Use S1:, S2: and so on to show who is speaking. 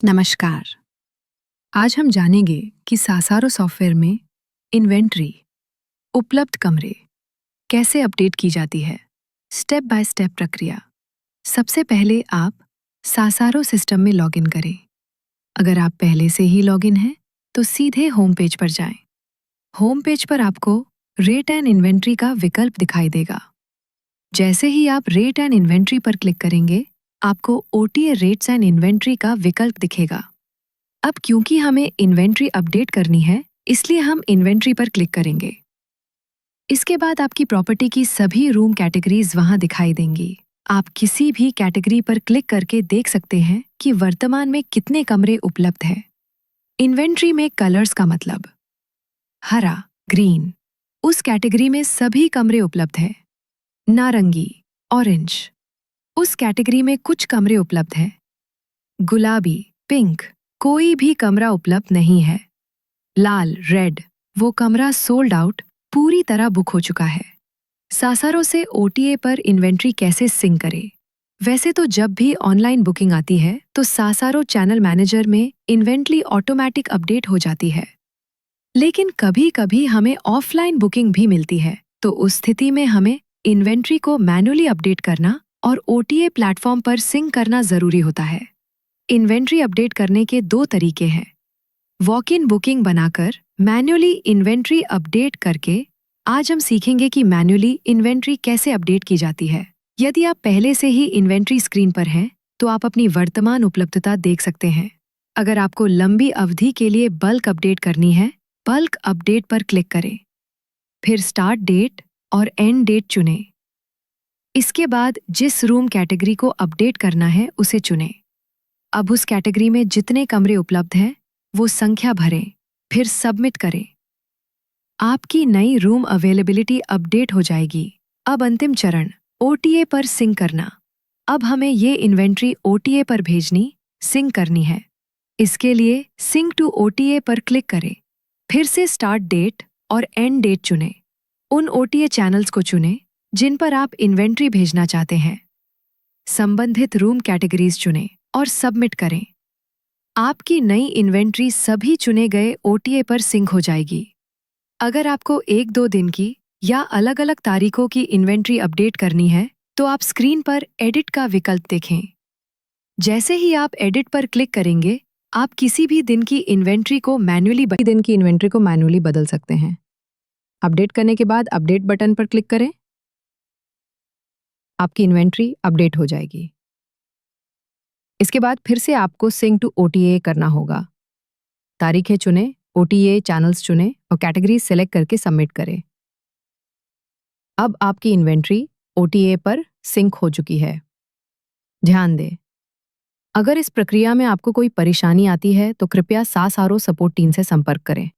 S1: नमस्कार। आज हम जानेंगे कि सासारो सॉफ्टवेयर में इन्वेंट्री, उपलब्ध कमरे कैसे अपडेट की जाती है। स्टेप बाय स्टेप प्रक्रिया। सबसे पहले आप सासारो सिस्टम में लॉगिन करें। अगर आप पहले से ही लॉगिन हैं तो सीधे होम पेज पर जाएं। होम पेज पर आपको रेट एंड इन्वेंट्री का विकल्प दिखाई देगा। जैसे ही आप रेट एंड इन्वेंट्री पर क्लिक करेंगे, आपको ओटीए रेट्स एंड इन्वेंट्री का विकल्प दिखेगा। अब क्योंकि हमें इन्वेंट्री अपडेट करनी है, इसलिए हम इन्वेंट्री पर क्लिक करेंगे। इसके बाद आपकी प्रॉपर्टी की सभी रूम कैटेगरीज वहां दिखाई देंगी। आप किसी भी कैटेगरी पर क्लिक करके देख सकते हैं कि वर्तमान में कितने कमरे उपलब्ध हैं। इन्वेंट्री में कलर्स का मतलब हरा, ग्रीन, उस कैटेगरी में सभी कमरे उपलब्ध हैं। नारंगी, ऑरेंज, उस कैटेगरी में कुछ कमरे उपलब्ध हैं। गुलाबी, पिंक, कोई भी कमरा उपलब्ध नहीं है। लाल, रेड, वो कमरा सोल्ड आउट, पूरी तरह बुक हो चुका है। सासारो से ओटीए पर इन्वेंट्री कैसे सिंक करें? वैसे तो जब भी ऑनलाइन बुकिंग आती है तो सासारो चैनल मैनेजर में इन्वेंट्री ऑटोमेटिक अपडेट हो जाती है। लेकिन कभी-कभी हमें ऑफलाइन बुकिंग भी मिलती है, तो उस स्थिति में हमें इन्वेंट्री को मैन्युअली अपडेट करना और ओटीए प्लेटफॉर्म पर सिंक करना जरूरी होता है। इन्वेंट्री अपडेट करने के दो तरीके हैं। वॉक इन बुकिंग बनाकर मैन्युअली इन्वेंट्री अपडेट करके। आज हम सीखेंगे कि मैन्युअली इन्वेंट्री कैसे अपडेट की जाती है। यदि आप पहले से ही इन्वेंट्री स्क्रीन पर हैं, तो आप अपनी वर्तमान उपलब्धता देख सकते हैं। अगर आपको लंबी अवधि के लिए बल्क अपडेट करनी है, बल्क अपडेट पर क्लिक करें। फिर स्टार्ट डेट और एंड डेट चुनें। इसके बाद जिस रूम कैटेगरी को अपडेट करना है उसे चुनें। अब उस कैटेगरी में जितने कमरे उपलब्ध हैं, वो संख्या भरें, फिर सबमिट करें। आपकी नई रूम अवेलेबिलिटी अपडेट हो जाएगी। अब अंतिम चरण, ओटीए पर सिंक करना। अब हमें ये इन्वेंट्री ओटीए पर भेजनी, सिंक करनी है। इसके लिए सिंक टू ओटीए पर क्लिक करें। फिर से स्टार्ट डेट और एंड डेट चुनें। उन ओटीए चैनल्स को चुनें जिन पर आप इन्वेंट्री भेजना चाहते हैं। संबंधित रूम कैटेगरीज चुनें और सबमिट करें। आपकी नई इन्वेंट्री सभी चुने गए ओटीए पर सिंक हो जाएगी। अगर आपको 1-2 दिन की या अलग-अलग तारीखों की इन्वेंट्री अपडेट करनी है, तो आप स्क्रीन पर एडिट का विकल्प देखें। जैसे ही आप एडिट पर क्लिक करेंगे, आप किसी भी दिन की इन्वेंट्री को मैन्युअली बदल सकते हैं। अपडेट करने के बाद अपडेट बटन पर क्लिक करें। आपकी इन्वेंट्री अपडेट हो जाएगी। इसके बाद फिर से आपको सिंक टू ओटीए करना होगा। तारीखें चुनें, ओटीए चैनल्स चुनें और कैटेगरी सेलेक्ट करके सबमिट करें। अब आपकी इन्वेंट्री ओटीए पर सिंक हो चुकी है। ध्यान दें, अगर इस प्रक्रिया में आपको कोई परेशानी आती है तो कृपया सासारो सपोर्ट टीम से संपर्क करें।